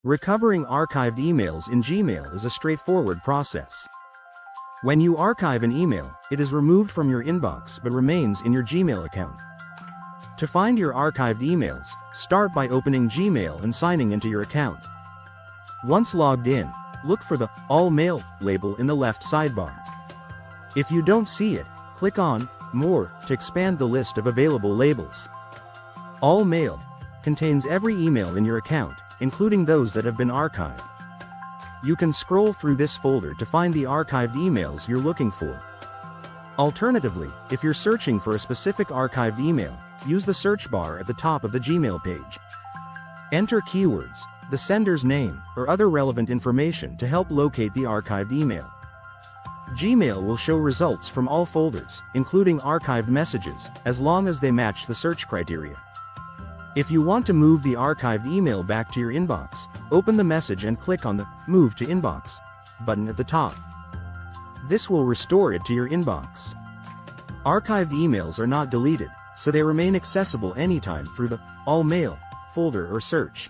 Recovering archived emails in Gmail is a straightforward process. When you archive an email, it is removed from your inbox but remains in your Gmail account. To find your archived emails, start by opening Gmail and signing into your account. Once logged in, look for the All Mail label in the left sidebar. If you don't see it, click on More to expand the list of available labels. All Mail contains every email in your account, including those that have been archived. You can scroll through this folder to find the archived emails you're looking for. Alternatively, if you're searching for a specific archived email, use the search bar at the top of the Gmail page. Enter keywords, the sender's name, or other relevant information to help locate the archived email. Gmail will show results from all folders, including archived messages, as long as they match the search criteria. If you want to move the archived email back to your inbox, open the message and click on the Move to Inbox button at the top. This will restore it to your inbox. Archived emails are not deleted, so they remain accessible anytime through the All Mail folder or search.